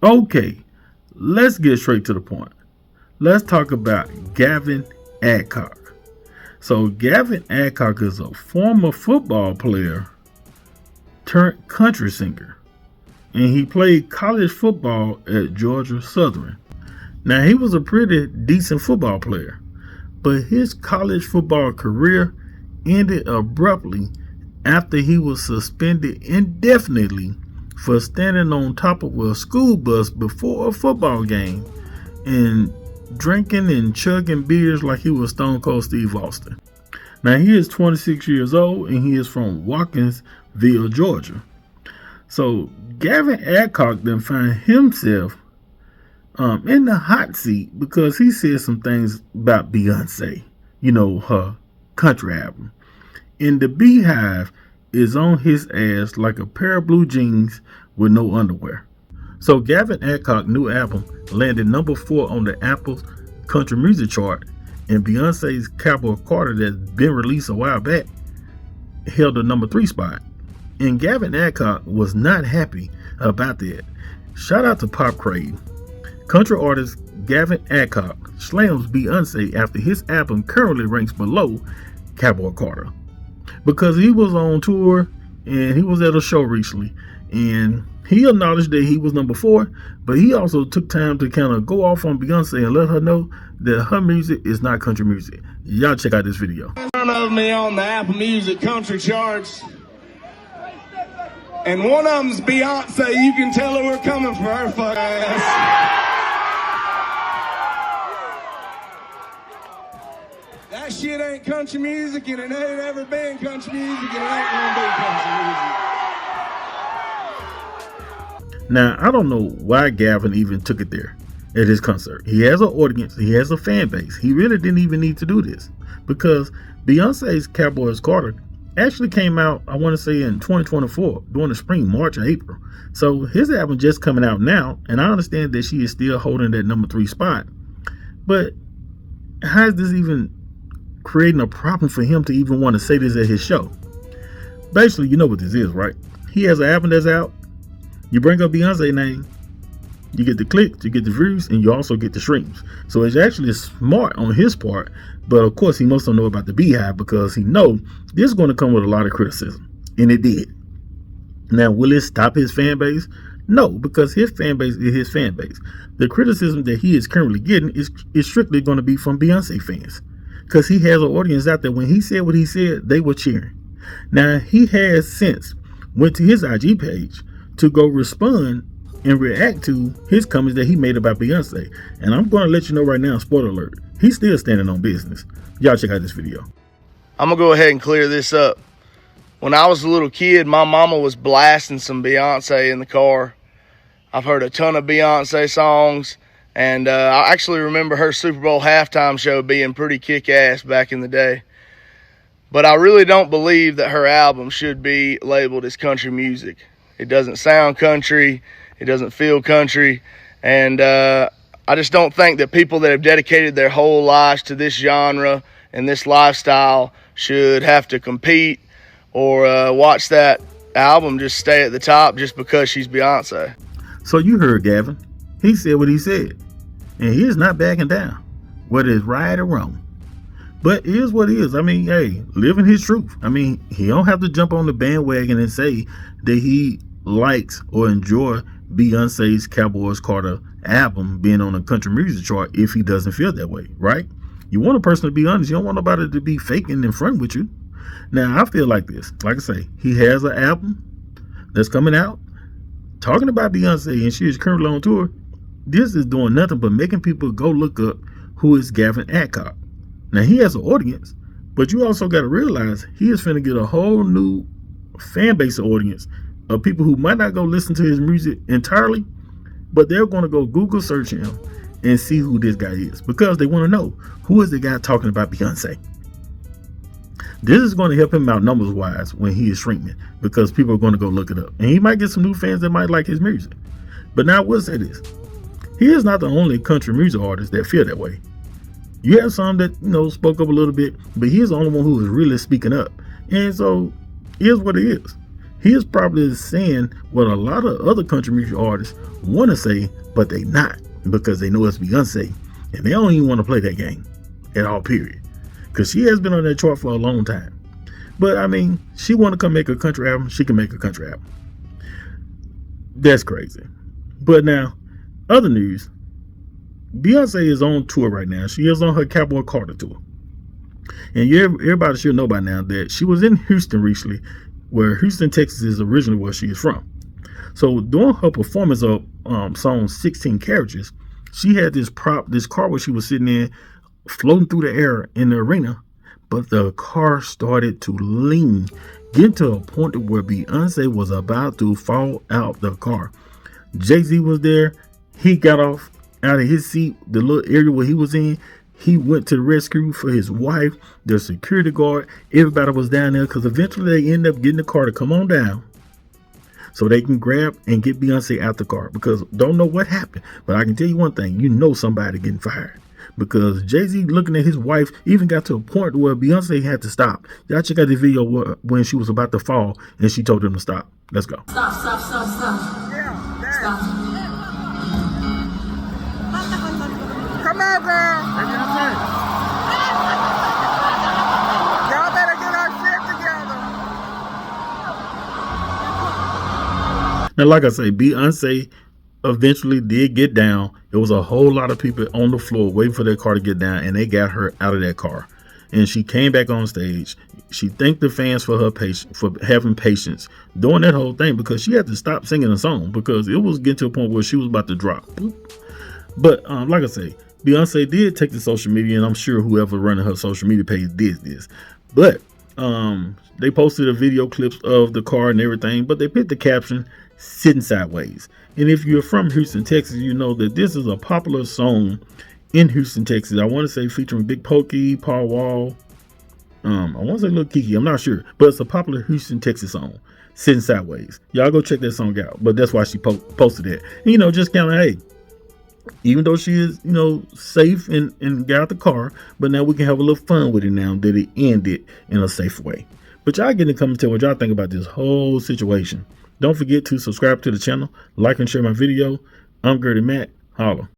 Okay, let's get straight to the point. Let's talk about Gavin Adcock. So Gavin Adcock is a former football player turned country singer, and he played college football at Georgia Southern. Now he was a pretty decent football player, but his college football career ended abruptly after he was suspended indefinitely for standing on top of a school bus before a football game and drinking and chugging beers like he was Stone Cold Steve Austin. Now he is 26 years old and he is from Watkinsville, Georgia. So Gavin Adcock then found himself in the hot seat because he said some things about Beyonce, her country album. And the Beehive is on his ass like a pair of blue jeans with no underwear. So Gavin Adcock's new album landed number 4 on the Apple Country Music Chart, and Beyonce's Cowboy Carter that's been released a while back held the number 3 spot. And Gavin Adcock was not happy about that. Shout out to Pop Crave. Country artist Gavin Adcock slams Beyonce after his album currently ranks below Cowboy Carter because he was on tour and he was at a show recently and he acknowledged that he was number 4, but he also took time to kind of go off on Beyonce and let her know that her music is not country music. Y'all check out this video. One of me on the Apple Music country charts, and one of them's Beyonce. You can tell her we're coming for her fuck ass. That shit ain't country music, and it ain't ever been country music, and it ain't gonna be country music. Now, I don't know why Gavin even took it there at his concert. He has an audience, he has a fan base. He really didn't even need to do this because Beyonce's Cowboys Carter actually came out, I want to say, in 2024 during the spring, March or April. So his album just coming out now, and I understand that she is still holding that number 3 spot. But how is this even creating a problem for him to even want to say this at his show? Basically, you know what this is, right? He has an album that's out. You bring up Beyonce's name, you get the clicks, you get the views, and you also get the streams. So it's actually smart on his part, but of course he must not know about the Beehive because he know this is going to come with a lot of criticism, and it did. Now, will it stop his fan base? No, because his fan base is his fan base. The criticism that he is currently getting is strictly going to be from Beyonce fans because he has an audience out there. When he said what he said, they were cheering. Now, he has since went to his IG page to go respond and react to his comments that he made about Beyonce. And I'm going to let you know right now, spoiler alert, he's still standing on business. Y'all check out this video. I'm going to go ahead and clear this up. When I was a little kid, my mama was blasting some Beyonce in the car. I've heard a ton of Beyonce songs, and I actually remember her Super Bowl halftime show being pretty kick-ass back in the day. But I really don't believe that her album should be labeled as country music. It doesn't sound country. It doesn't feel country. And I just don't think that people that have dedicated their whole lives to this genre and this lifestyle should have to compete or watch that album just stay at the top just because she's Beyonce. So you heard Gavin. He said what he said. And he is not backing down, whether it's right or wrong. But it is what it is. I mean, hey, living his truth. I mean, he don't have to jump on the bandwagon and say that he likes or enjoy Beyonce's Cowboys Carter album being on a country music chart if he doesn't feel that way, right? You want a person to be honest. You don't want nobody to be faking in front with you. Now, I feel like this. Like I say, he has an album that's coming out talking about Beyonce, and she is currently on tour. This is doing nothing but making people go look up who is Gavin Adcock. Now, he has an audience, but you also got to realize he is finna get a whole new fan base audience of people who might not go listen to his music entirely, but they're going to go Google search him and see who this guy is because they want to know who is the guy talking about Beyonce. This is going to help him out numbers wise when he is streaming because people are going to go look it up, and he might get some new fans that might like his music. But now I will say this, he is not the only country music artist that feel that way. You have some that, spoke up a little bit, but he's the only one who is really speaking up. And so here's what it is. He is probably saying what a lot of other country music artists want to say, but they not, because they know it's Beyonce, and they don't even want to play that game at all, period. Because she has been on that chart for a long time. But I mean, she want to come make a country album, she can make a country album. That's crazy. But now, other news, Beyonce is on tour right now. She is on her Cowboy Carter tour. And everybody should know by now that she was in Houston recently, where Houston, Texas is originally where she is from. So during her performance of song 16 Carriages, she had this car where she was sitting in, floating through the air in the arena, but the car started to lean, getting to a point where Beyonce was about to fall out the car. Jay-Z was there. He got off out of his seat, the little area where he was in. He went to the rescue for his wife, the security guard. Everybody was down there because eventually they end up getting the car to come on down so they can grab and get Beyonce out the car, because don't know what happened. But I can tell you one thing, you know somebody getting fired, because Jay-Z looking at his wife even got to a point where Beyonce had to stop. Y'all check out the video when she was about to fall and she told him to stop. Let's go. Stop. Yeah, stop. Come on, girl. Y'all better get our shit together. Now, like I say, Beyonce eventually did get down. There was a whole lot of people on the floor waiting for their car to get down, and they got her out of that car. And she came back on stage. She thanked the fans for her for having patience during that whole thing, because she had to stop singing a song because it was getting to a point where she was about to drop. But like I say, Beyonce did take to social media, and I'm sure whoever running her social media page did this. But they posted a video clips of the car and everything, but they put the caption, "Sitting Sideways." And if you're from Houston, Texas, you know that this is a popular song in Houston, Texas. I want to say featuring Big Pokey, Paul Wall. I want to say Lil Kiki. I'm not sure, but it's a popular Houston, Texas song, "Sitting Sideways." Y'all go check that song out. But that's why she posted it. And, just kind of, hey, even though she is, safe and got out the car, but now we can have a little fun with it now that it ended in a safe way. But y'all get in the comments, tell what y'all think about this whole situation. Don't forget to subscribe to the channel, like and share my video. I'm Gertie Mac. Holla.